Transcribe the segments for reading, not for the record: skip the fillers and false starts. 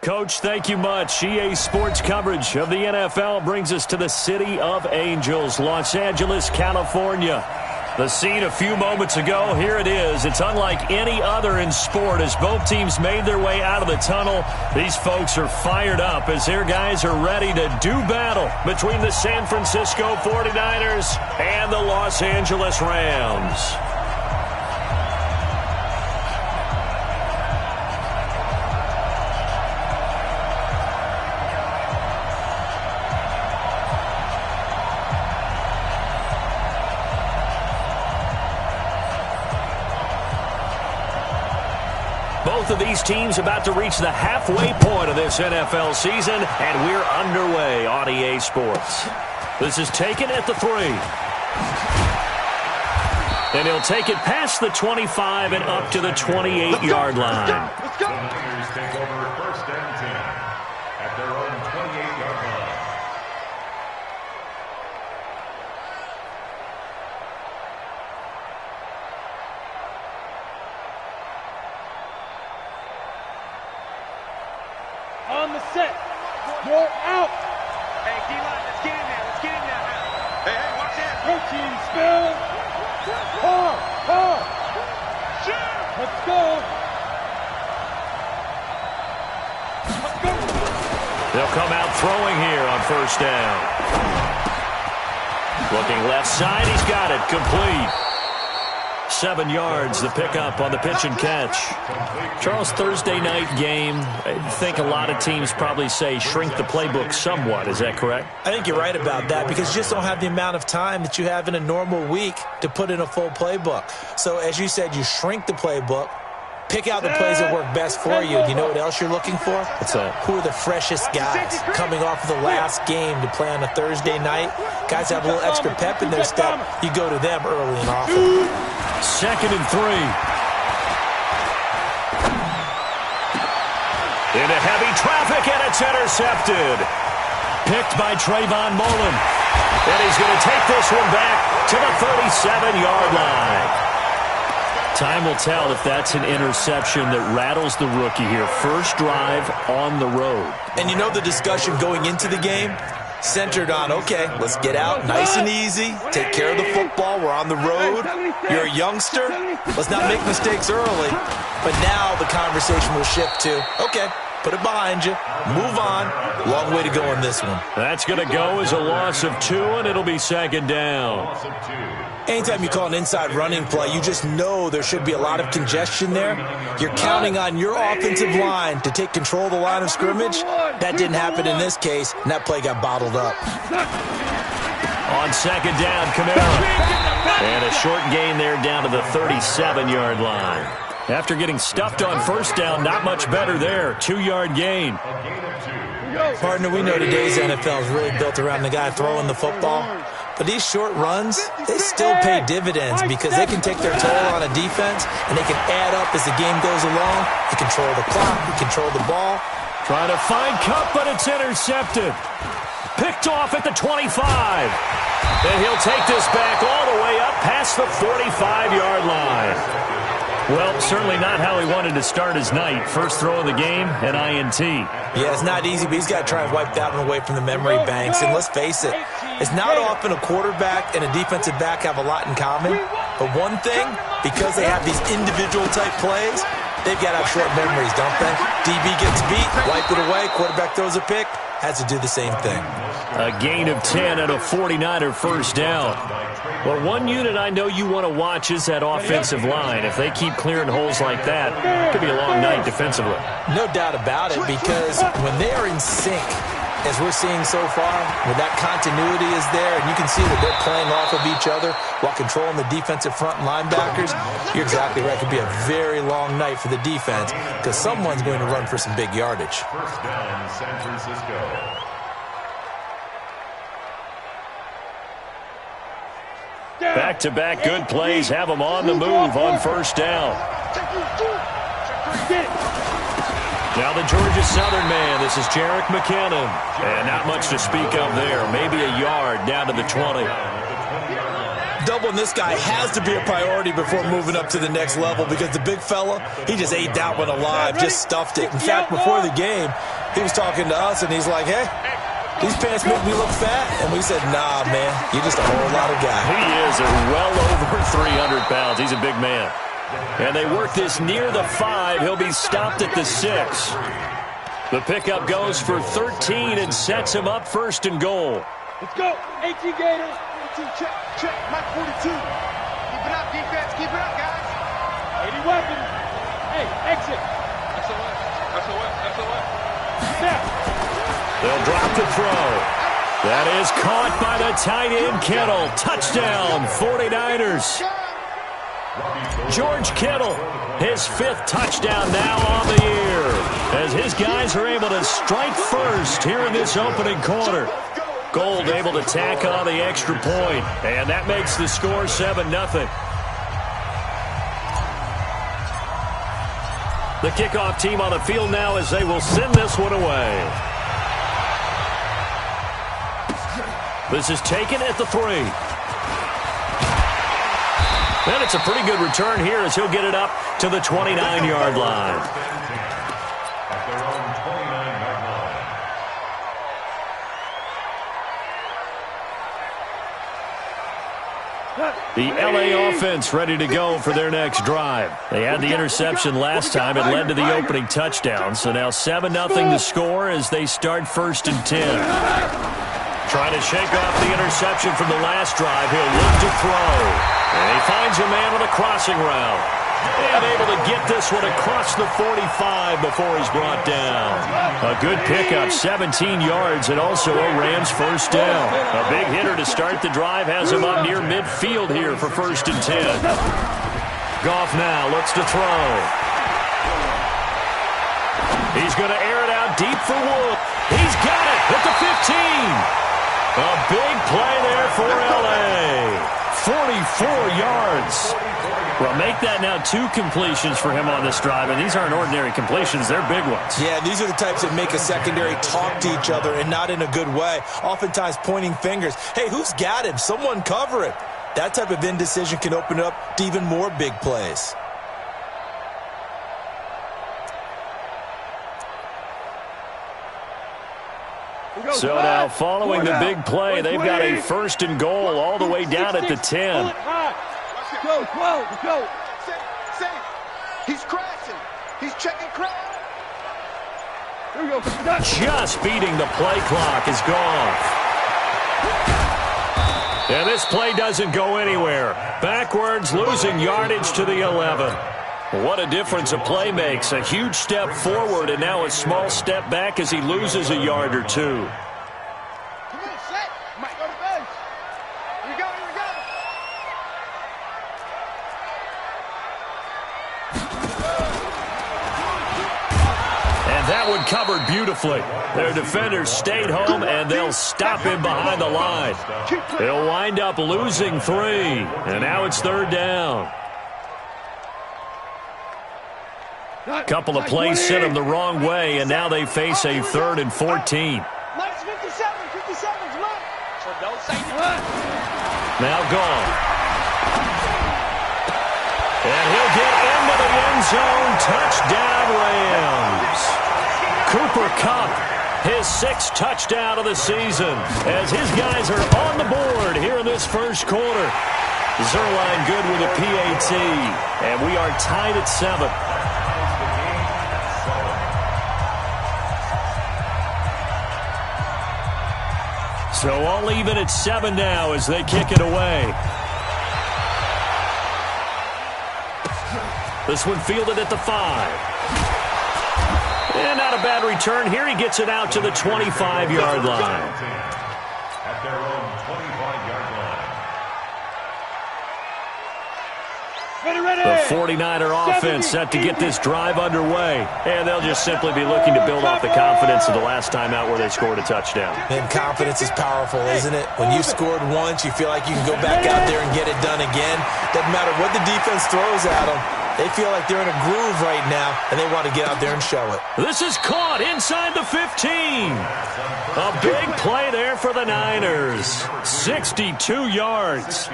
Coach, thank you much. EA Sports coverage of the NFL brings us to the City of Angels, Los Angeles, California. The scene a few moments ago, here it is. It's unlike any other in sport as both teams made their way out of the tunnel. These folks are fired up as their guys are ready to do battle between the San Francisco 49ers and the Los Angeles Rams. Both of these teams about to reach the halfway point of this NFL season, and we're underway on EA Sports. This is taken at the 3. And he'll take it past the 25 and up to the 28-yard line. Let's go. Niners take over 1st and 10 at their own 28-yard line. On the set. You're out. Hey, D-line, let's get in there. Let's get in there now. Hey, watch that. Protein spill. Par. Let's go. They'll come out throwing here on 1st down. Looking left side, he's got it. Complete. 7 yards, the pickup on the pitch and catch. Charles, Thursday night game, I think a lot of teams probably say shrink the playbook somewhat. Is that correct? I think you're right about that because you just don't have the amount of time that you have in a normal week to put in a full playbook. So as you said, you shrink the playbook, pick out the plays that work best for you. You know what else you're looking for? What's that? Who are the freshest guys coming off of the last game to play on a Thursday night? Guys have a little extra pep in their step. You go to them early and often. 2nd and 3. Into heavy traffic, and it's intercepted. Picked by Trayvon Mullen. And he's going to take this one back to the 37-yard line. Time will tell if that's an interception that rattles the rookie here. First drive on the road. And you know the discussion going into the game? Centered on, okay, let's get out nice and easy, take care of the football, we're on the road, you're a youngster, let's not make mistakes early. But now the conversation will shift to, okay, put it behind you, move on, long way to go in this one. That's going to go as a loss of 2, and it'll be 2nd down. Anytime you call an inside running play, you just know there should be a lot of congestion there. You're counting on your offensive line to take control of the line of scrimmage. That didn't happen in this case, and that play got bottled up. On 2nd down, Kamara. And a short gain there down to the 37-yard line. After getting stuffed on 1st down, not much better there. 2-yard gain. Partner, we know today's NFL is really built around the guy throwing the football. But these short runs, they still pay dividends because they can take their toll on a defense and they can add up as the game goes along. You control the clock, you control the ball. Trying to find Kupp, but it's intercepted. Picked off at the 25. And he'll take this back all the way up past the 45-yard line. Well, certainly not how he wanted to start his night. First throw of the game, an INT. Yeah, it's not easy, but he's got to try and wipe that one away from the memory banks. And let's face it, it's not often a quarterback and a defensive back have a lot in common. But one thing, because they have these individual type plays, they've got to have short memories, don't they? DB gets beat, wipe it away, quarterback throws a pick, has to do the same thing. A gain of 10 and a 49er first down. Well, one unit I know you want to watch is that offensive line. If they keep clearing holes like that, it could be a long night defensively. No doubt about it, because when they are in sync, as we're seeing so far, when that continuity is there and you can see that they're playing off of each other while controlling the defensive front linebackers, you're exactly right. It could be a very long night for the defense because someone's going to run for some big yardage. 1st down, San Francisco. Back-to-back good plays have them on the move on 1st down. Now the Georgia Southern man, this is Jerick McKinnon. And not much to speak of there. Maybe a yard down to the 20. Doubling this guy has to be a priority before moving up to the next level because the big fella, he just ate that one alive, just stuffed it. In fact, before the game, He was talking to us, and he's like, hey, these pants make me look fat. And we said, nah, man, you're just a whole lot of guy. He is well over 300 pounds. He's a big man. And they work this near the 5. He'll be stopped at the 6. The pickup goes for 13 and sets him up first and goal. Let's go. 18 Gators. 18, check. Mike 42. Keep it up, defense. Keep it up, guys. 80 weapons. Hey, exit. SOS. Snap. They'll drop the throw. That is caught by the tight end, Kittle. Touchdown, 49ers. George Kittle, his 5th touchdown now on the year, as his guys are able to strike first here in this opening quarter. Gold able to tack on the extra point, and that makes the score 7-0. The kickoff team on the field now as they will send this one away. This is taken at the 3. And it's a pretty good return here as he'll get it up to the 29-yard line. At their own 29-yard line. The LA offense ready to go for their next drive. They had the interception last time. It led to the opening touchdown. So now 7-0 to score as they start 1st and 10. Trying to shake off the interception from the last drive. He'll look to throw. And he finds a man with a crossing route. And able to get this one across the 45 before he's brought down. A good pickup, 17 yards, and also a Rams first down. A big hitter to start the drive has him up near midfield here for 1st and 10. Goff now looks to throw. He's going to air it out deep for Wood. He's got it at the 15. A big play there for L.A. 44 yards. Well, make that now 2 completions for him on this drive, and these aren't ordinary completions. They're big ones. Yeah, these are the types that make a secondary talk to each other and not in a good way, oftentimes pointing fingers. Hey, who's got him? Someone cover it. That type of indecision can open it up to even more big plays. So now following the big play, they've got a 1st and goal all the way down at the 10. Go, 12, go. Safe. He's crashing. He's checking crash. Here we go. Just beating the play clock is gone. And this play doesn't go anywhere. Backwards, losing yardage to the 11. What a difference a play makes. A huge step forward and now a small step back as he loses a yard or 2. Come on, set. Mike, go to base. Here we go. And that one covered beautifully. Their defenders stayed home, and they'll stop him behind the line. They'll wind up losing 3, and now it's 3rd down. Couple of plays sent them the wrong way, and now they face a 3rd and 14. Minus 57's left. So don't say Now gone. And he'll get into the end zone. Touchdown, Rams. Cooper Kupp, his 6th touchdown of the season, as his guys are on the board here in this first quarter. Zerline good with a PAT, and we are tied at 7. So all even at 7 now as they kick it away. This one fielded at the 5. And not a bad return here. He gets it out to the 25-yard line. At their own 25-yard line. The 49er offense set to get this drive underway. And they'll just simply be looking to build off the confidence of the last time out where they scored a touchdown. And confidence is powerful, isn't it? When you've scored once, you feel like you can go back out there and get it done again. Doesn't matter what the defense throws at them. They feel like they're in a groove right now, and they want to get out there and show it. This is caught inside the 15. A big play there for the Niners. 62 yards.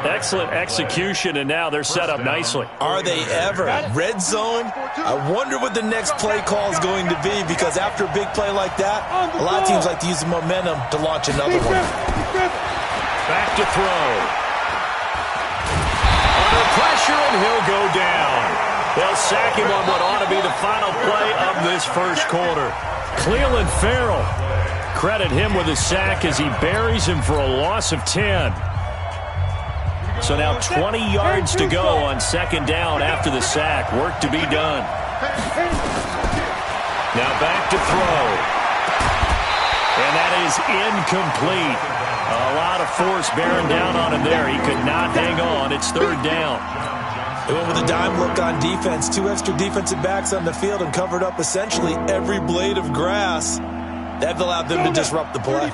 Excellent execution, and now they're set up nicely. Are they ever? Red zone? I wonder what the next play call is going to be, because after a big play like that, a lot of teams like to use the momentum to launch another one. Back to throw. Under pressure, and he'll go down. They'll sack him on what ought to be the final play of this first quarter. Cleveland Farrell. Credit him with a sack as he buries him for a loss of 10. So now 20 yards to go on second down after the sack. Work to be done. Now back to throw. And that is incomplete. A lot of force bearing down on him there. He could not hang on. It's third down. They went with a dime look on defense. 2 extra defensive backs on the field and covered up essentially every blade of grass. That allowed them to disrupt the play.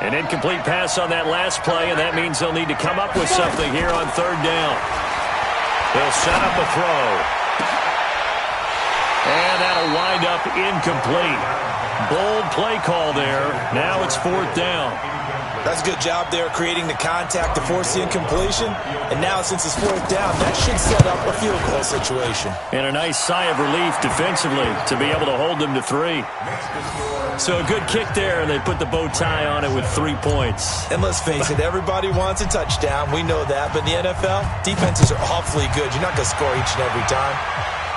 An incomplete pass on that last play, and that means they'll need to come up with something here on third down. They'll set up a throw. And that'll wind up incomplete. Bold play call there. Now it's fourth down. That's a good job there creating the contact to force the incompletion. And now since it's fourth down, that should set up a field goal situation. And a nice sigh of relief defensively to be able to hold them to 3. So a good kick there, and they put the bow tie on it with 3 points. And let's face it, everybody wants a touchdown. We know that. But in the NFL, defenses are awfully good. You're not going to score each and every time.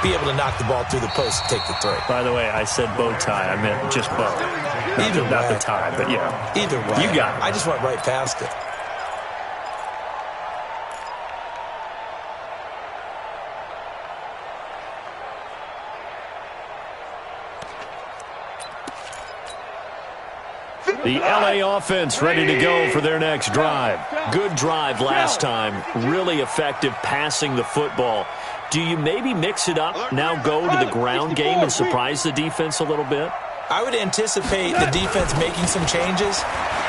Be able to knock the ball through the post and take the 3. By the way, I said bow tie. I meant just bow. Either way. Not the tie, but yeah. Either way. You got it. I just went right past it. The LA offense ready to go for their next drive. Good drive last time. Really effective passing the football. Do you maybe mix it up, now go to the ground game and surprise the defense a little bit? I would anticipate the defense making some changes,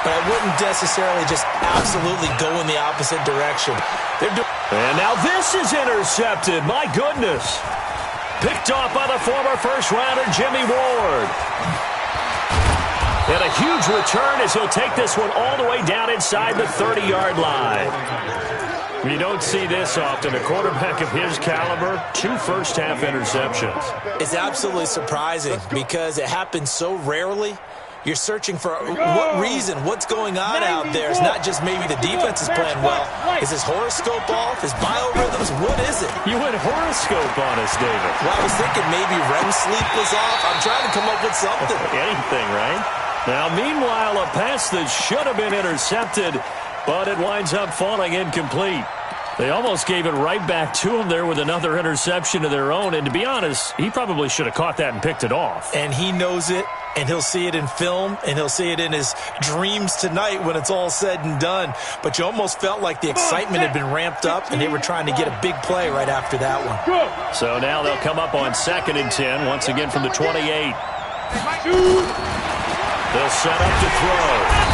but I wouldn't necessarily just absolutely go in the opposite direction. And now this is intercepted. My goodness. Picked off by the former first-rounder Jimmy Ward. And a huge return as he'll take this one all the way down inside the 30-yard line. You don't see this often. A quarterback of his caliber, 2 first-half interceptions. It's absolutely surprising because it happens so rarely. You're searching for what reason, what's going on out there. It's not just maybe the defense is playing well. Is his horoscope off? His biorhythms? What is it? You went horoscope on us, David. Well, I was thinking maybe REM sleep was off. I'm trying to come up with something. Anything, right? Now, meanwhile, a pass that should have been intercepted, but it winds up falling incomplete. They almost gave it right back to him there with another interception of their own. And to be honest, he probably should have caught that and picked it off. And he knows it, and he'll see it in film, and he'll see it in his dreams tonight when it's all said and done. But you almost felt like the excitement had been ramped up, and they were trying to get a big play right after that one. So now they'll come up on 2nd and 10, once again from the 28. They'll set up to throw.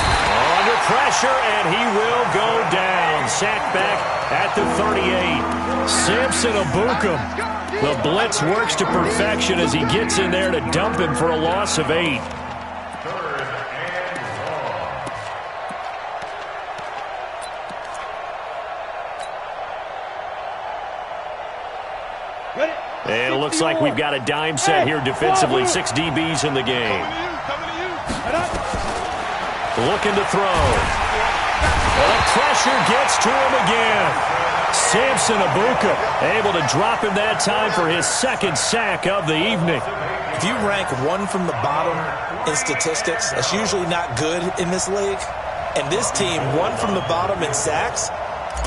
Under pressure, and he will go down. Sacked back at the 38. Samson Ebukam. The blitz works to perfection as he gets in there to dump him for a loss of 8. And it looks like we've got a dime set here defensively. 6 DBs in the game. Looking to throw. Well, the pressure gets to him again. Samson Ebukam able to drop him that time for his 2nd sack of the evening. If you rank 1 from the bottom in statistics, that's usually not good in this league. And this team, 1 from the bottom in sacks,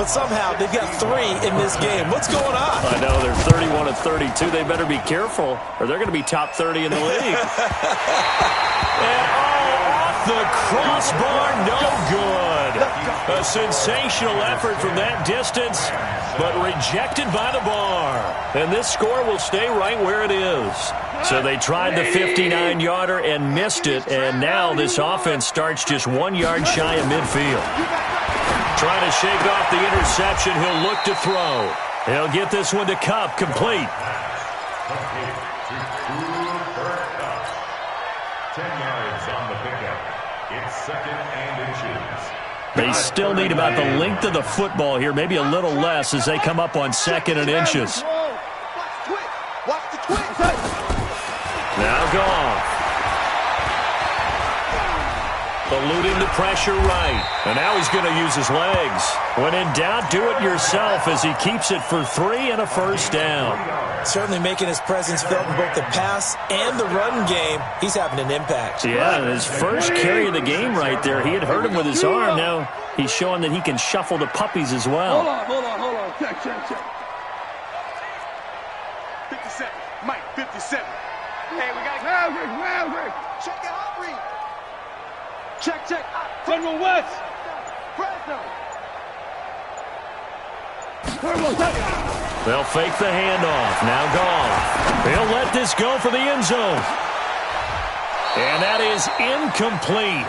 but somehow they've got 3 in this game. What's going on? I know, they're 31 of 32. They better be careful, or they're going to be top 30 in the league. And off the crossbar, no good. A sensational effort from that distance, but rejected by the bar. And this score will stay right where it is. So they tried the 59-yarder and missed it, and now this offense starts just 1 yard shy of midfield. Trying to shake off the interception, he'll look to throw. He'll get this one to Cup, complete. 10 yards on the pickup. It's 2nd and inches. They still need about the length of the football here, maybe a little less as they come up on 2nd and inches. Watch the twitch. Now gone. Eluding the pressure right. And now he's going to use his legs. When in doubt, do it yourself as he keeps it for 3 and a first down. Certainly making his presence felt in both the pass and the run game. He's having an impact. Yeah, his first carry of the game right there. He had hurt him with his arm. Now he's showing that he can shuffle the puppies as well. Hold on. Check. 57. Mike, 57. Hey, we got to Maverick. check it out, Reed. Check. General West. Fresno. They'll fake the handoff. Now gone. He'll let this go for the end zone. And that is incomplete.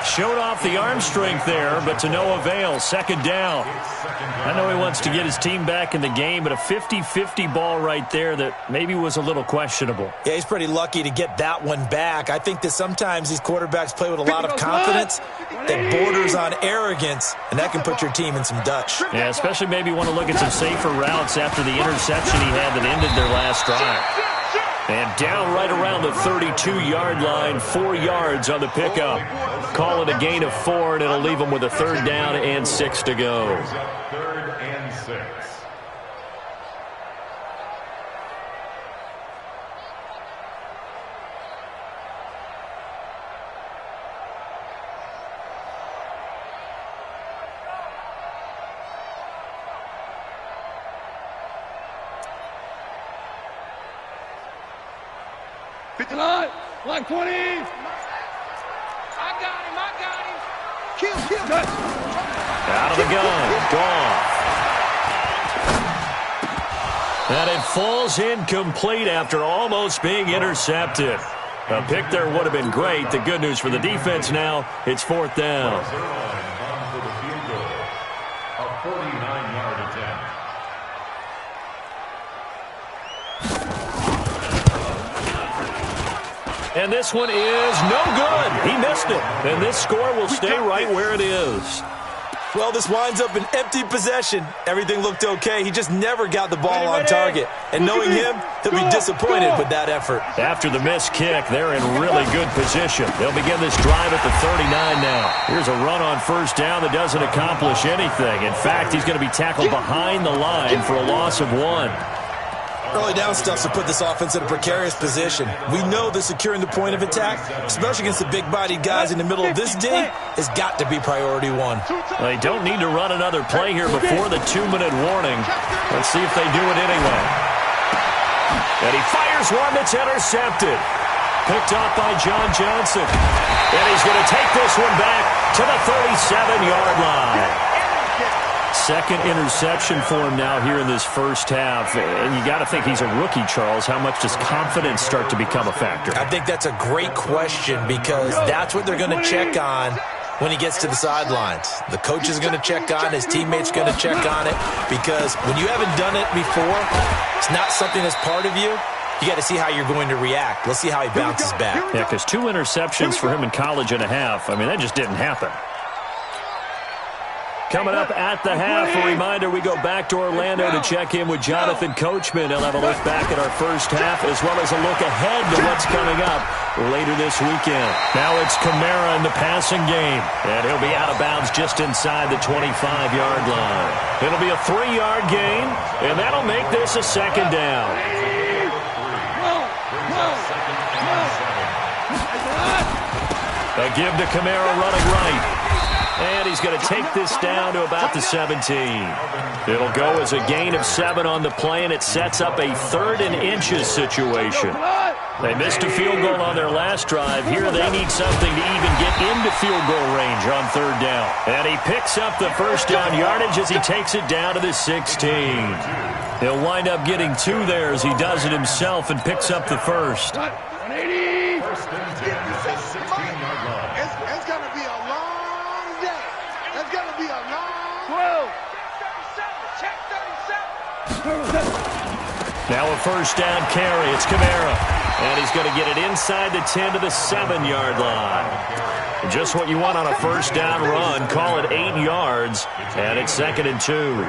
Showed off the arm strength there, but to no avail. 2nd down. I know he wants to get his team back in the game, but a 50-50 ball right there that maybe was a little questionable. Yeah, he's pretty lucky to get that one back. I think that sometimes these quarterbacks play with a lot of confidence that borders on arrogance, and that can put your team in some Dutch. Yeah, especially maybe want to look at some safer routes after the interception he had that ended their last drive. And down right around the 32-yard line, 4 yards on the pickup. Call it a gain of 4, and it'll leave them with a 3rd down and 6 to go. 3rd and 6. Line 20. I got him. Kill. Out of the gun. Gone. And it falls incomplete after almost being intercepted. A pick there would have been great. The good news for the defense now, it's 4th down. For the field goal. A 49-yard attempt. And this one is no good. He missed it. And this score will stay right where it is. Well, this winds up an empty possession. Everything looked okay. He just never got the ball on target. And knowing him, he'll be disappointed with that effort. After the missed kick, they're in really good position. They'll begin this drive at the 39 now. Here's a run on 1st down that doesn't accomplish anything. In fact, he's going to be tackled behind the line for a loss of 1. Early down stuff to put this offense in a precarious position. We know that securing the point of attack, especially against the big-bodied guys in the middle of this D, has got to be priority 1. They don't need to run another play here before the 2-minute warning. Let's see if they do it anyway. And he fires one that's intercepted. Picked off by John Johnson. And he's going to take this one back to the 37-yard line. 2nd interception for him now here in this 1st half. And you got to think he's a rookie, Charles. How much does confidence start to become a factor? I think that's a great question because that's what they're going to check on when he gets to the sidelines. The coach is going to check on, his teammates going to check on it, because when you haven't done it before, it's not something that's part of you. You got to see how you're going to react. Let's see how he bounces back. Yeah, because 2 interceptions for him in college and a half. I mean, that just didn't happen. Coming up at the half, a reminder, we go back to Orlando to check in with Jonathan Coachman. He'll have a look back at our 1st half as well as a look ahead to what's coming up later this weekend. Now it's Kamara in the passing game, and he'll be out of bounds just inside the 25-yard line. It'll be a 3-yard gain, and that'll make this a 2nd down. A give to Kamara running right. And he's going to take this down to about the 17. It'll go as a gain of 7 on the play, and it sets up a 3rd and inches situation. They missed a field goal on their last drive. Here they need something to even get into field goal range on 3rd down. And he picks up the 1st down yardage as he takes it down to the 16. He'll wind up getting 2 there as he does it himself and picks up the 1st. 180. First and 10 at the 16-yard line. It's going to be a long day. It's going to be a long 12. Now a first down carry. It's Kamara. And he's going to get it inside the 10 to the 7-yard line. Just what you want on a first down run. Call it 8 yards. And it's 2nd and 2.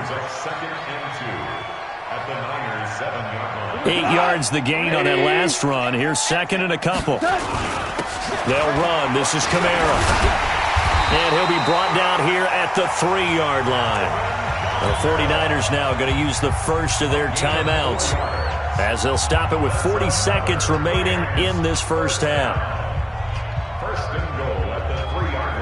8 yards the gain on that last run. Here's 2nd and a couple. They'll run. This is Kamara. And he'll be brought down here at the 3-yard line. The 49ers now going to use the first of their timeouts as they'll stop it with 40 seconds remaining in this first half. First and goal at the 3-yard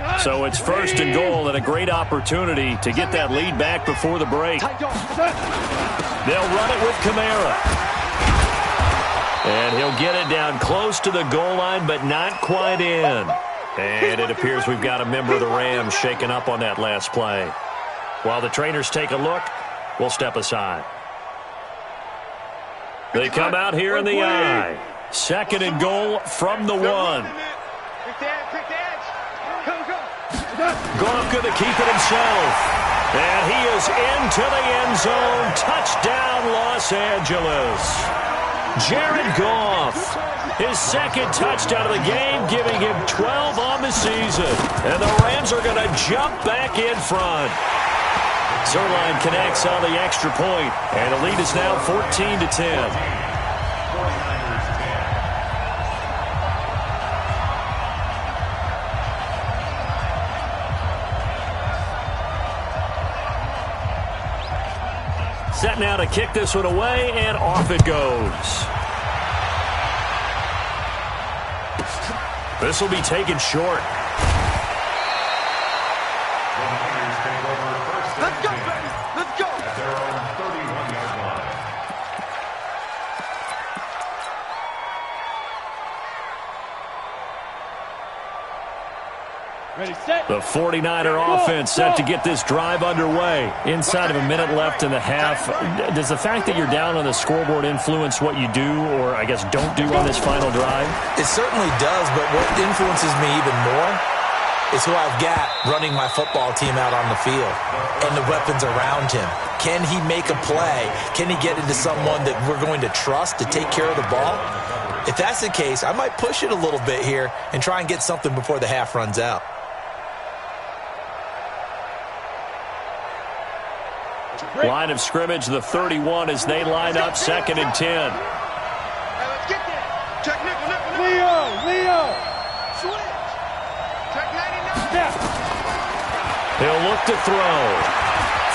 line. So it's first and goal and a great opportunity to get that lead back before the break. They'll run it with Kamara. And he'll get it down close to the goal line, but not quite in. And it appears we've got a member of the Rams shaken up on that last play. While the trainers take a look, we'll step aside. They come out here in the I. 2nd and goal from the 1. Goff going to keep it himself. And he is into the end zone. Touchdown, Los Angeles. Jared Goff, his 2nd touchdown of the game, giving him 12 on the season. And the Rams are going to jump back in front. Zerline connects on the extra point, and the lead is now 14-10. Set now to kick this one away, and off it goes. This will be taken short. Let's go, baby. Let's go. At their own 31-yard line. Ready, set. The 49er offense set to get this drive underway. Inside of a minute left in the half. Does the fact that you're down on the scoreboard influence what you do or, I guess, don't do on this final drive? It certainly does, but what influences me even more is who I've got running my football team out on the field and the weapons around him. Can he make a play? Can he get into someone that we're going to trust to take care of the ball? If that's the case, I might push it a little bit here and try and get something before the half runs out. Line of scrimmage, the 31 as they line up 2nd and 10. Hey, let's get there. Check nickel. Leo. Switch. Check 99. Step. He'll look to throw.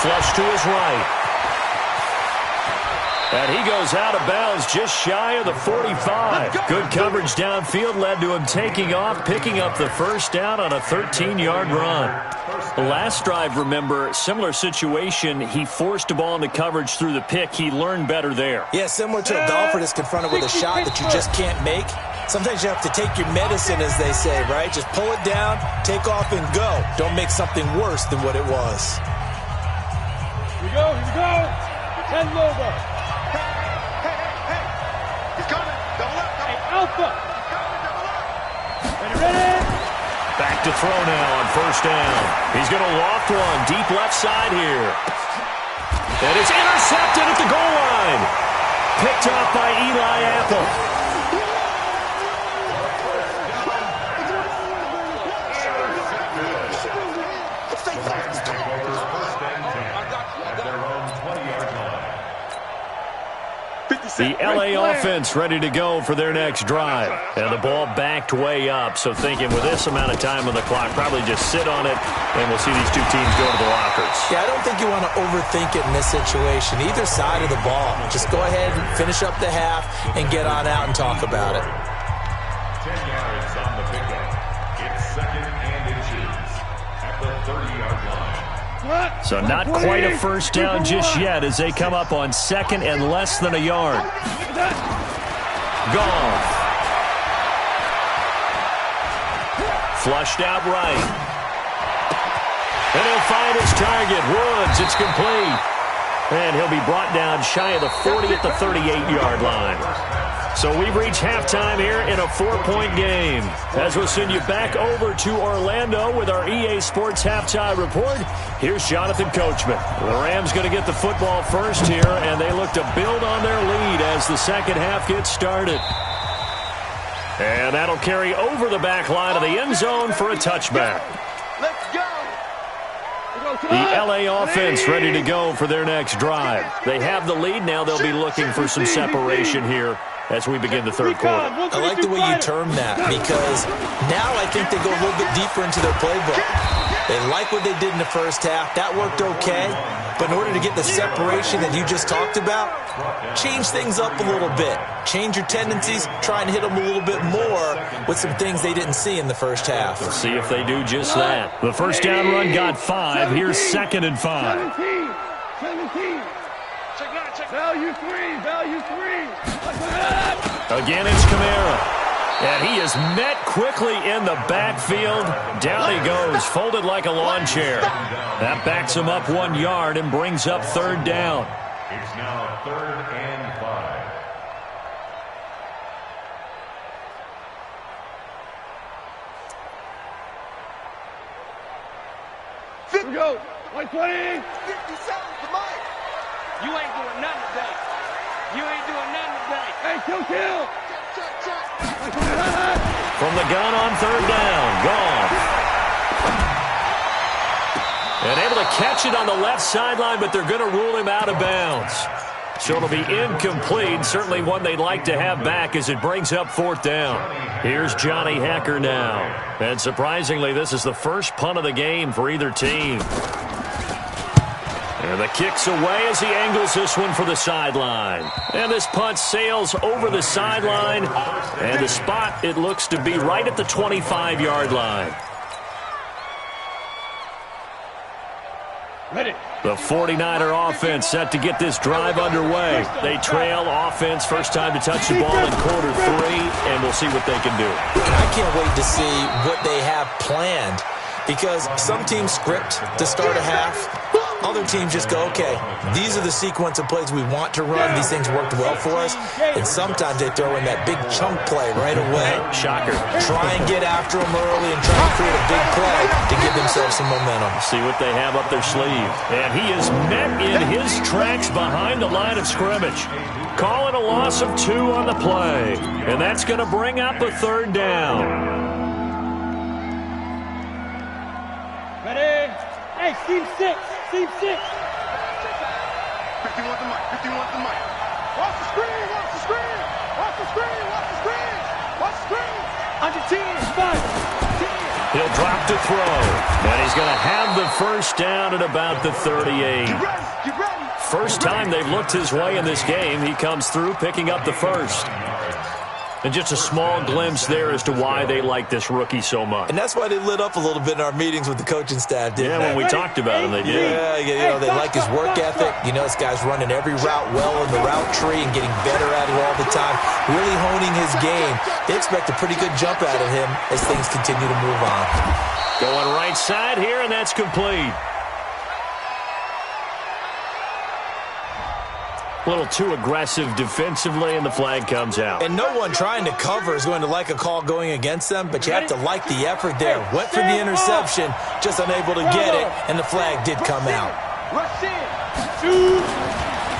Flush to his right. And he goes out of bounds just shy of the 45. Good coverage downfield led to him taking off, picking up the first down on a 13-yard run. The last drive, remember, similar situation. He forced the ball into coverage through the pick. He learned better there. Yeah, similar to a golfer that's confronted with a shot that you just can't make. Sometimes you have to take your medicine, as they say, right? Just pull it down, take off, and go. Don't make something worse than what it was. Here we go. 10 Lobo. Hey. He's coming. Double up. Hey, Alpha. He's coming. Double up. Ready. Back to throw now on first down. He's going to loft one deep left side here. And it's intercepted at the goal line. Picked off by Eli Apple. The LA offense ready to go for their next drive. And the ball backed way up, so thinking with this amount of time on the clock, probably just sit on it, and we'll see these two teams go to the lockers. Yeah, I don't think you want to overthink it in this situation. Either side of the ball. Just go ahead and finish up the half and get on out and talk about it. 10 yards on the pickup. It's 2nd and inches at the 30-yard line. So not quite a first down just yet as they come up on 2nd and less than a yard. Goff. Flushed out right. And he'll find his target. Woods, it's complete. And he'll be brought down shy of the 40 at the 38-yard line. So we've reached halftime here in a 4-point game. As we'll send you back over to Orlando with our EA Sports Halftime Report, here's Jonathan Coachman. The Rams going to get the football first here, and they look to build on their lead as the second half gets started. And that'll carry over the back line of the end zone for a touchback. Let's go. The LA offense ready to go for their next drive. They have the lead. Now they'll be looking for some separation here as we begin the third quarter. I like the way you term that, because now I think they go a little bit deeper into their playbook. They like what they did in the first half. That worked okay. But in order to get the separation that you just talked about, change things up a little bit. Change your tendencies, try and hit them a little bit more with some things they didn't see in the first half. Let's see if they do just that. The first down run got 5. Here's 2nd and 5. 17. Value 3. Again, it's Kamara. And he is met quickly in the backfield. Down he goes, folded like a lawn chair. That backs him up 1 yard and brings up 3rd down. It's now 3rd and 5. Here we go. 120. 57 to Mike. You ain't doing nothing today. Hey, kill. Check. From the gun on 3rd down. Gone. And able to catch it on the left sideline, but they're going to rule him out of bounds. So it'll be incomplete. Certainly one they'd like to have back as it brings up 4th down. Here's Johnny Hacker now. And surprisingly, this is the first punt of the game for either team. And the kick's away as he angles this one for the sideline. And this punt sails over the sideline. And the spot, it looks to be right at the 25-yard line. Ready. The 49er offense set to get this drive underway. They trail offense, first time to touch the ball in quarter 3, and we'll see what they can do. I can't wait to see what they have planned, because some teams script to start a half. Other teams just go, okay, these are the sequence of plays we want to run. These things worked well for us. And sometimes they throw in that big chunk play right away. Shocker. Try and get after them early and try and create a big play to give themselves some momentum. See what they have up their sleeve. And he is met in his tracks behind the line of scrimmage. Calling a loss of 2 on the play. And that's going to bring up a 3rd down. Ready. Hey, team 6. 51 to Mike. Watch the screen. Under 10. 5. 10. He'll drop to throw. And he's going to have the first down at about the 38. Get ready. First time they've looked his way in this game, he comes through picking up the first. And just a small glimpse there as to why they like this rookie so much. And that's why they lit up a little bit in our meetings with the coaching staff, didn't they? When we talked about him, they did. Yeah, they like his work ethic. You know, this guy's running every route well in the route tree and getting better at it all the time, really honing his game. They expect a pretty good jump out of him as things continue to move on. Going right side here, and that's complete. A little too aggressive defensively, and the flag comes out. And no one trying to cover is going to like a call going against them, but you have to like the effort there. Went for the interception, just unable to get it, and the flag did come out. Rush in.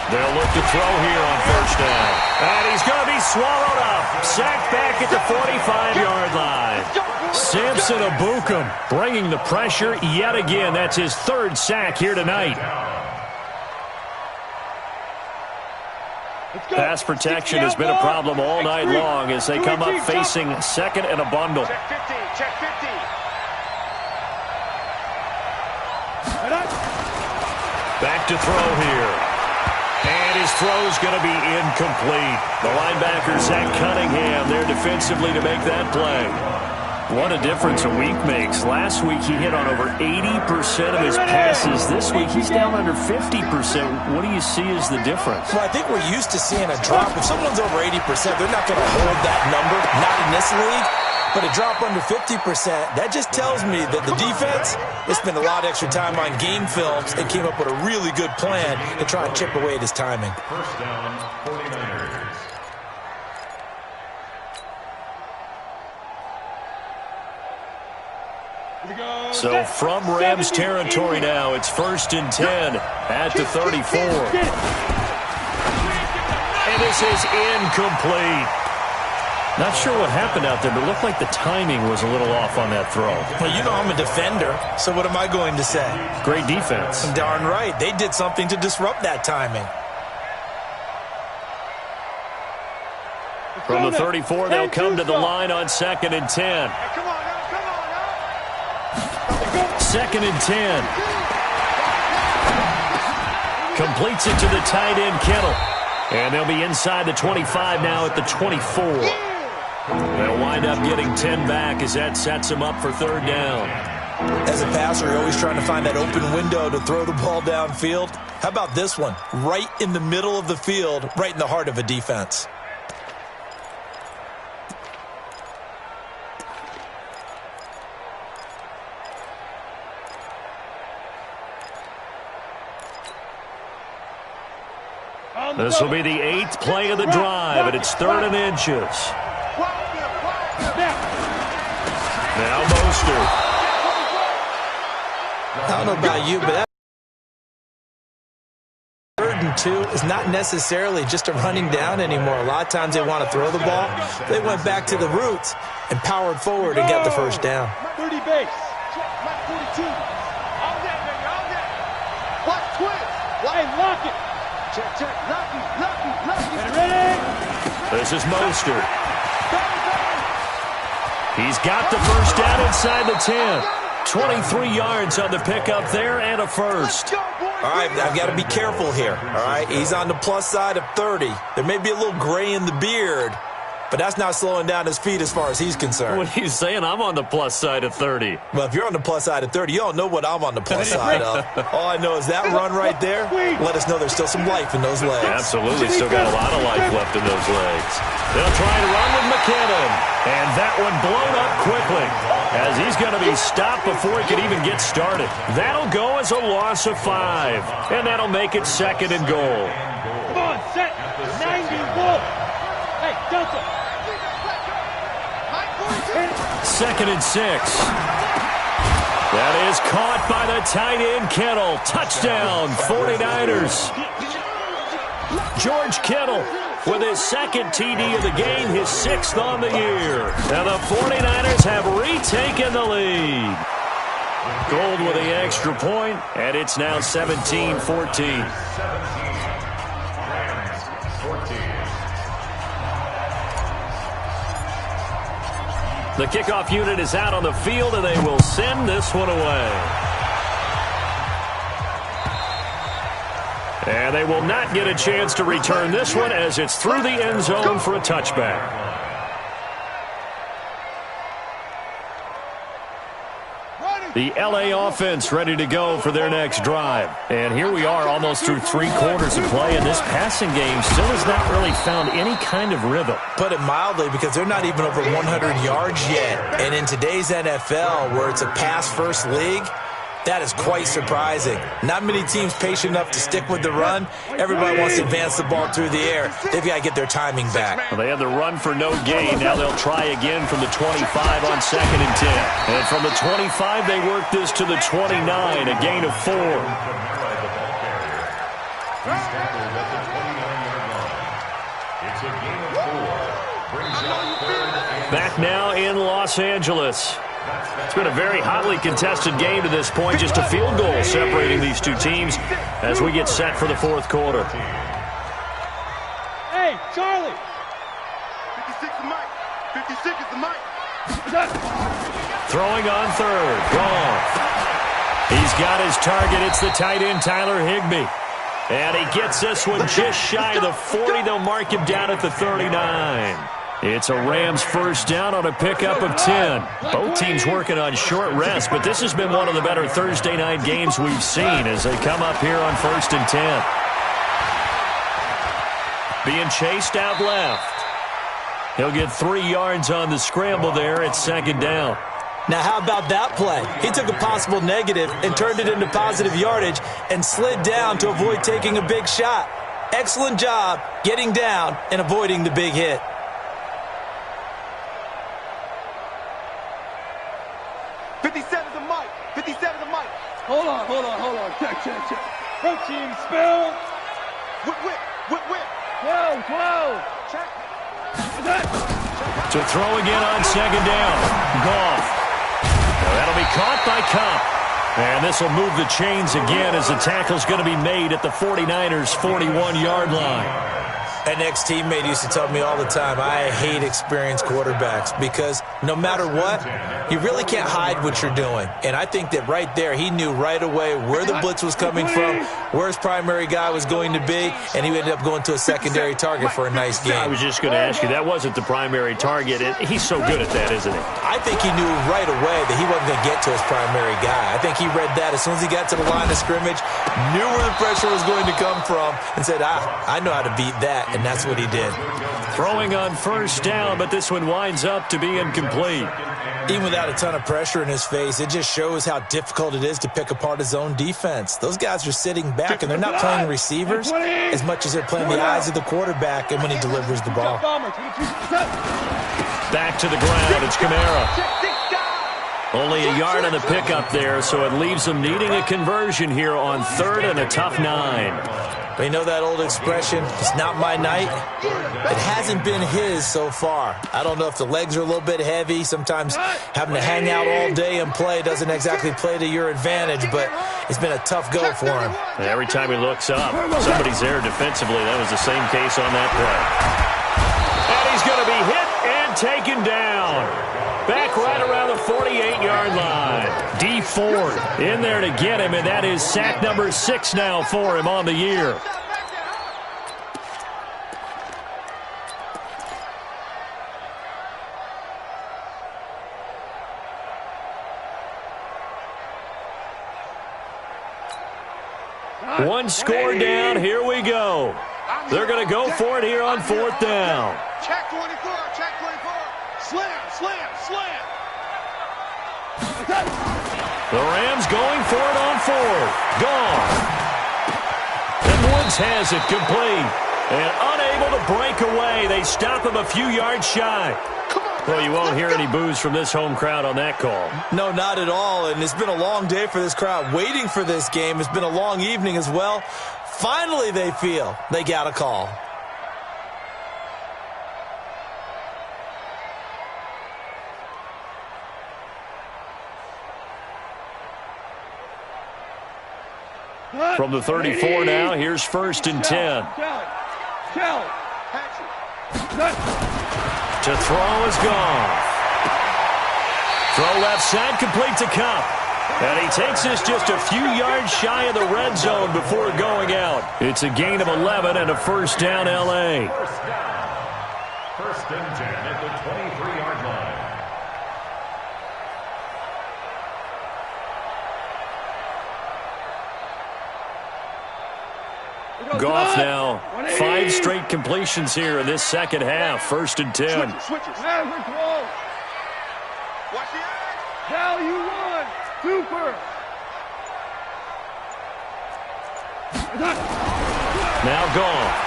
They'll look to throw here on first down. And he's going to be swallowed up. Sacked back at the 45-yard line. Samson Abukum bringing the pressure yet again. That's his 3rd sack here tonight. Pass protection has been a problem all night long as they come up facing 2nd and a bundle. Check 50. Back to throw here. And his throw's going to be incomplete. The linebacker, Zach Cunningham, there defensively to make that play. What a difference a week makes. Last week he hit on over 80% of his passes. This week he's down under 50%. What do you see as the difference? Well, I think we're used to seeing a drop. If someone's over 80%, they're not going to hold that number, not in this league. But a drop under 50%, that just tells me that the defense, they spent a lot of extra time on game films and came up with a really good plan to try and chip away at his timing. First down, 49ers. So from Rams territory now, it's 1st and 10 at the 34. And this is incomplete. Not sure what happened out there, but it looked like the timing was a little off on that throw. Well, you know I'm a defender, so what am I going to say? Great defense. Darn right. They did something to disrupt that timing. From the 34, they'll come to the line on 2nd and 10. Hey, come on now, come on now. 2nd and 10. Completes it to the tight end, Kittle. And they'll be inside the 25 now at the 24. They'll wind up getting 10 back as that sets them up for 3rd down. As a passer, you're always trying to find that open window to throw the ball downfield. How about this one? Right in the middle of the field, right in the heart of a defense. This will be the 8th play of the drive, and it's 3rd and inches. Now Mostert. I don't know about you, but that 3rd and 2 is not necessarily just a running down anymore. A lot of times they want to throw the ball. They went back to the roots and powered forward and got the 1st down. 30 base. Mike 42. All that, baby, all that. Watch twist. Hey, lock it. Check. Lucky. Ready? This is Mostert. He's got the 1st down inside the 10. 23 yards on the pickup there and a 1st. All right, I've got to be careful here, all right? He's on the plus side of 30. There may be a little gray in the beard, but that's not slowing down his feet as far as he's concerned. What are you saying? I'm on the plus side of 30. Well, if you're on the plus side of 30, you don't know what I'm on the plus side of. All I know is that run right there, let us know there's still some life in those legs. Absolutely, still got a lot of life left in those legs. They'll try to run with McKinnon, and that one blown up quickly as he's going to be stopped before he can even get started. That'll go as a loss of 5, and that'll make it 2nd and goal. Come on, set. 91. Hey, Delta. 2nd and 6. That is caught by the tight end, Kittle. Touchdown, 49ers. George Kittle with his 2nd TD of the game, his 6th on the year. And the 49ers have retaken the lead. Gold with the extra point, and it's now 17-14. The kickoff unit is out on the field, and they will send this one away. And they will not get a chance to return this one as it's through the end zone for a touchback. The LA offense ready to go for their next drive. And here we are almost through 3 quarters of play, and this passing game still has not really found any kind of rhythm. Put it mildly, because they're not even over 100 yards yet. And in today's NFL, where it's a pass-first league, that is quite surprising. Not many teams patient enough to stick with the run. Everybody wants to advance the ball through the air. They've got to get their timing back. Well, they had the run for no gain. Now they'll try again from the 25 on 2nd and 10. And from the 25, they work this to the 29, a gain of 4. Back now in Los Angeles. It's been a very hotly contested game to this point. Just a field goal separating these two teams as we get set for the 4th quarter. Hey, Charlie. 56 is Mike. 56 is the Mike. Throwing on 3rd. Goff. He's got his target. It's the tight end, Tyler Higbee. And he gets this one just shy of the 40. They'll mark him down at the 39. It's a Rams 1st down on a pickup of 10. Both teams working on short rest, but this has been one of the better Thursday night games we've seen as they come up here on 1st and 10. Being chased out left. He'll get 3 yards on the scramble there at 2nd down. Now, how about that play? He took a possible negative and turned it into positive yardage and slid down to avoid taking a big shot. Excellent job getting down and avoiding the big hit. 57 is a Mike. Hold on. Check. Protein spill. Whip. 12. Check. To throw again on second down. Goff. Well, that'll be caught by Cup. And this will move the chains again as the tackle's going to be made at the 49ers' 41-yard line. An ex-teammate used to tell me all the time, I hate experienced quarterbacks because no matter what, you really can't hide what you're doing. And I think that right there, he knew right away where the blitz was coming from, where his primary guy was going to be, and he ended up going to a secondary target for a nice game. I was just going to ask you, that wasn't the primary target. He's so good at that, isn't he? I think he knew right away that he wasn't going to get to his primary guy. I think he read that as soon as he got to the line of scrimmage, knew where the pressure was going to come from, and said, I know how to beat that. And that's what he did. Throwing on first down, but this one winds up to be incomplete. Even without a ton of pressure in his face, it just shows how difficult it is to pick apart his own defense. Those guys are sitting back, and they're not playing receivers as much as they're playing the eyes of the quarterback and when he delivers the ball. Back to the ground, it's Kamara. Only a yard on the pickup there, so it leaves them needing a conversion here on third and a tough 9. But you know that old expression, it's not my night? It hasn't been his so far. I don't know if the legs are a little bit heavy. Sometimes having to hang out all day and play doesn't exactly play to your advantage, but it's been a tough go for him. And every time he looks up, somebody's there defensively. That was the same case on that play. And he's going to be hit and taken down. Back right around the 48-yard line. D Ford in there to get him, and that is sack number 6 now for him on the year. One score down. Here we go. They're going to go for it here on fourth down. Check 24. Slam. The Rams going for it on fourth. Gone. And Woods has it complete. And unable to break away. They stop him a few yards shy. Well, you won't hear any boos from this home crowd on that call. No, not at all. And it's been a long day for this crowd waiting for this game. It's been a long evening as well. Finally, they feel they got a call. From the 34 now, here's first and 10. To throw is gone. Throw left side, complete to Cup. And he takes this just a few yards shy of the red zone before going out. It's a gain of 11 and a first down, L.A. First and 10 at the 23-yard line. Goff now, 5 straight completions here in this second half. First and 10. Switches. Maverick wall. Watch the eyes. Value 1. Super. Now Goff.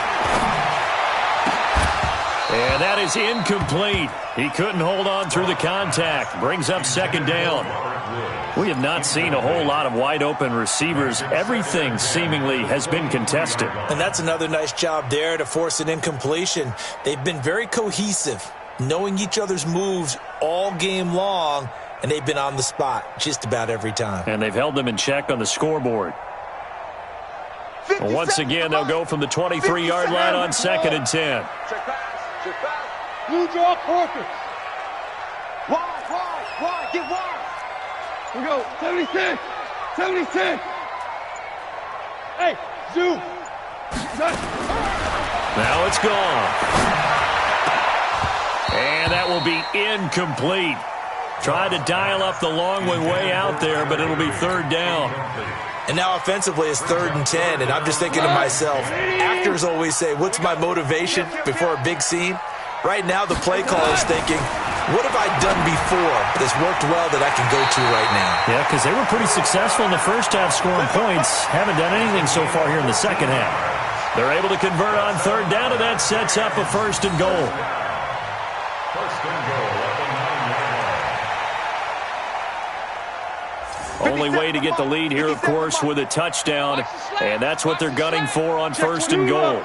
And that is incomplete. He couldn't hold on through the contact. Brings up second down. We have not seen a whole lot of wide-open receivers. Everything seemingly has been contested. And that's another nice job there to force an incompletion. They've been very cohesive, knowing each other's moves all game long, and they've been on the spot just about every time. And they've held them in check on the scoreboard. Well, once again, they'll go from the 23-yard line on second and 10. Check pass. Blue draw quarters. Wide. Get wide. We go. 76. Hey, zoom. Now it's gone. And that will be incomplete. Tried to dial up the long way out there, but it'll be third down. And now offensively it's third and 10, and I'm just thinking to myself, actors always say, what's my motivation before a big scene? Right now the play caller is thinking, what have I done before that's worked well that I can go to right now? Yeah, because they were pretty successful in the first half scoring points. Haven't done anything so far here in the second half. They're able to convert on third down, and that sets up a first and goal. First and goal at the 9-yard line. Only way to get the lead here, of course, with a touchdown. And that's what they're gunning for on 1st and goal.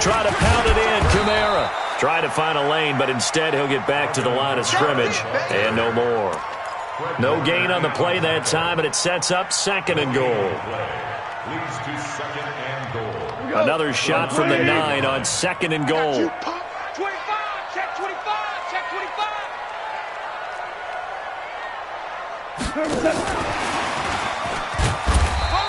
Try to pound it in, Kamara. Try to find a lane, but instead he'll get back to the line of scrimmage and no more. No gain on the play that time, and it sets up 2nd and goal. Another shot from the 9 on 2nd and goal. 25, check 25, check 25.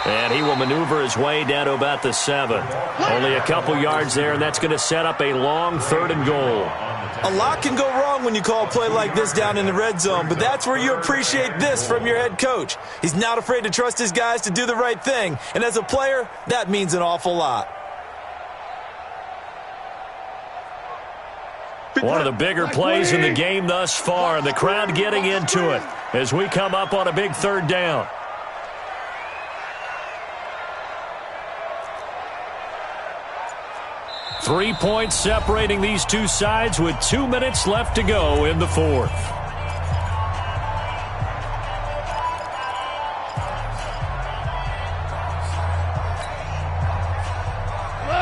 And he will maneuver his way down to about the 7. Only a couple yards there, and that's going to set up a long 3rd and goal. A lot can go wrong when you call a play like this down in the red zone, but that's where you appreciate this from your head coach. He's not afraid to trust his guys to do the right thing, and as a player, that means an awful lot. One of the bigger plays in the game thus far, and the crowd getting into it as we come up on a big 3rd down. Three points separating these two sides with 2 minutes left to go in the 4th.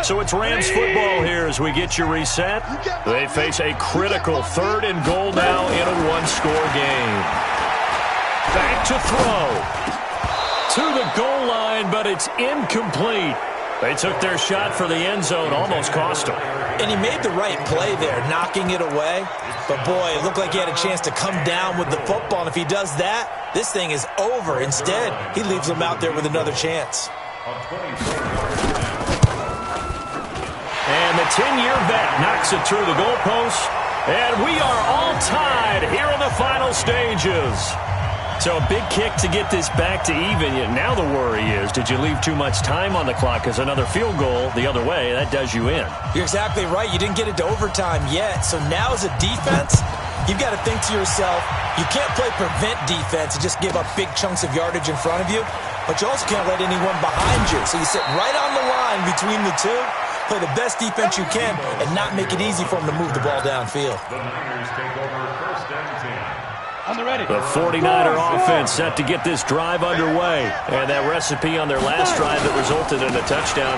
So it's Rams football here as we get you reset. They face a critical 3rd and goal now in a one-score game. Back to throw. To the goal line, but it's incomplete. They took their shot for the end zone, almost cost them. And he made the right play there, knocking it away. But, boy, it looked like he had a chance to come down with the football. And if he does that, this thing is over. Instead, he leaves him out there with another chance. And the 10-year vet knocks it through the goalpost. And we are all tied here in the final stages. So a big kick to get this back to even. Now the worry is, did you leave too much time on the clock? Because another field goal the other way, that does you in. You're exactly right. You didn't get it to overtime yet. So now as a defense, you've got to think to yourself, you can't play prevent defense and just give up big chunks of yardage in front of you. But you also can't let anyone behind you. So you sit right on the line between the two, play the best defense you can, and not make it easy for them to move the ball downfield. The Niners take over 1st and 10. The 49er offense set to get this drive underway. And that recipe on their last drive that resulted in a touchdown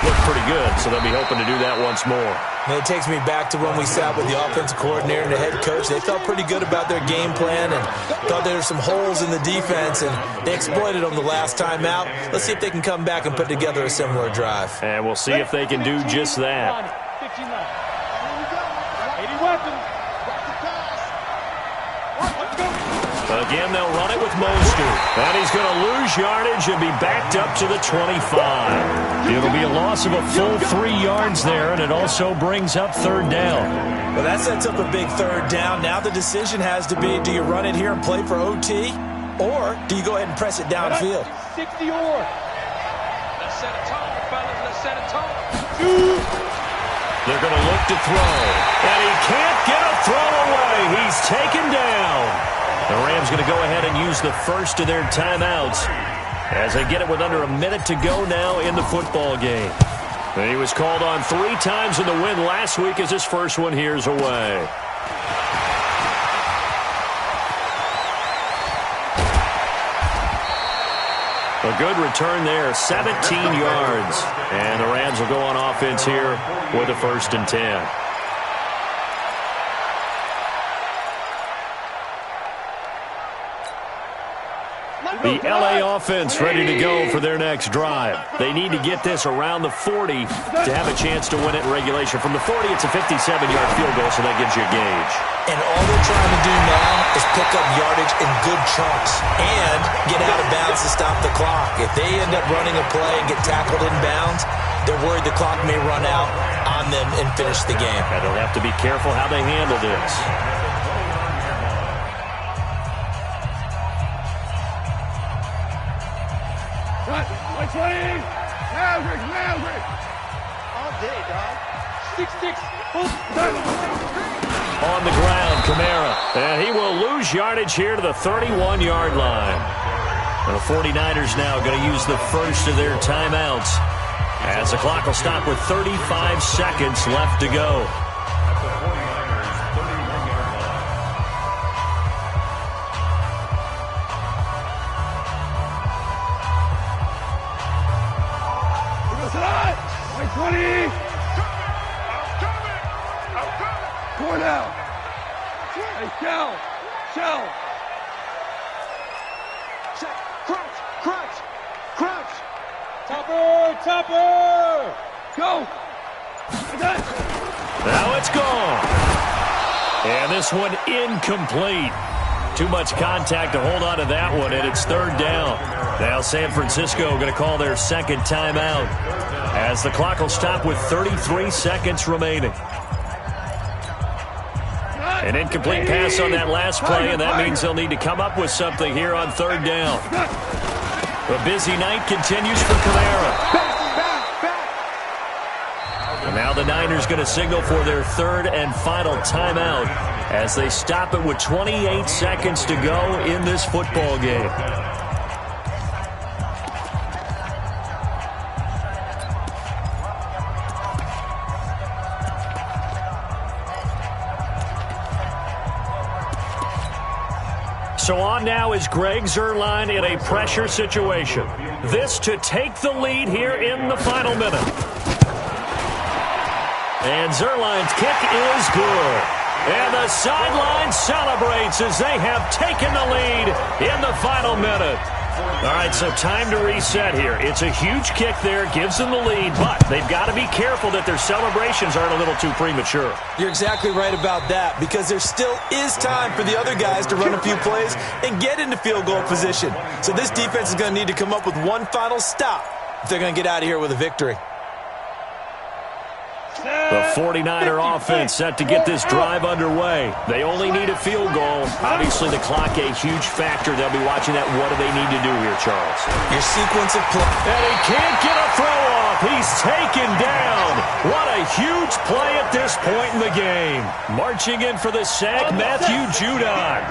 looked pretty good, so they'll be hoping to do that once more. And it takes me back to when we sat with the offensive coordinator and the head coach. They felt pretty good about their game plan and thought there were some holes in the defense, and they exploited them the last time out. Let's see if they can come back and put together a similar drive. And we'll see if they can do just that. 80 weapons. Again, they'll run it with Mostert. And he's going to lose yardage and be backed up to the 25. It'll be a loss of a full 3 yards there, and it also brings up 3rd down. Well, that sets up a big 3rd down. Now the decision has to be, do you run it here and play for OT, or do you go ahead and press it downfield? 60 or. Let's set a tone, fellas. Let's set a tone. They're going to look to throw. And he can't get a throw away. He's taken down. The Rams going to go ahead and use the first of their timeouts as they get it with under a minute to go now in the football game. He was called on 3 times in the win last week as his first one here's away. A good return there, 17 yards. And the Rams will go on offense here with a 1st and 10. The L.A. offense ready to go for their next drive. They need to get this around the 40 to have a chance to win it in regulation. From the 40, it's a 57-yard field goal, so that gives you a gauge. And all they're trying to do now is pick up yardage in good chunks and get out of bounds to stop the clock. If they end up running a play and get tackled in bounds, they're worried the clock may run out on them and finish the game. And they'll have to be careful how they handle this. Maverick. All day, dog. 6'6". On the ground, Kamara. And he will lose yardage here to the 31-yard line. And the 49ers now going to use the first of their timeouts as the clock will stop with 35 seconds left to go. Topper! Go! Now it's gone. And this one incomplete. Too much contact to hold on to that one, and it's third down. Now San Francisco going to call their second timeout as the clock will stop with 33 seconds remaining. An incomplete pass on that last play, and that means they'll need to come up with something here on third down. A busy night continues for Kamara. And now the Niners going to signal for their third and final timeout as they stop it with 28 seconds to go in this football game. So on now is Greg Zuerlein in a pressure situation. This to take the lead here in the final minute. And Zuerlein's kick is good. And the sideline celebrates as they have taken the lead in the final minute. All right, so time to reset here. It's a huge kick there, gives them the lead, but they've got to be careful that their celebrations aren't a little too premature. You're exactly right about that, because there still is time for the other guys to run a few plays and get into field goal position. So this defense is going to need to come up with one final stop if they're going to get out of here with a victory. The 49er offense set to get this drive underway. They only need a field goal. Obviously, the clock a huge factor. They'll be watching that. What do they need to do here, Charles? Your sequence of play. And he can't get a throw off. He's taken down. What a huge play at this point in the game. Marching in for the sack, Matthew Judon.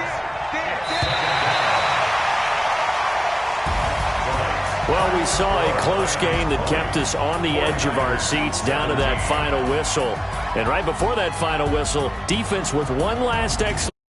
Well, we saw a close game that kept us on the edge of our seats down to that final whistle. And right before that final whistle, defense with one last excellent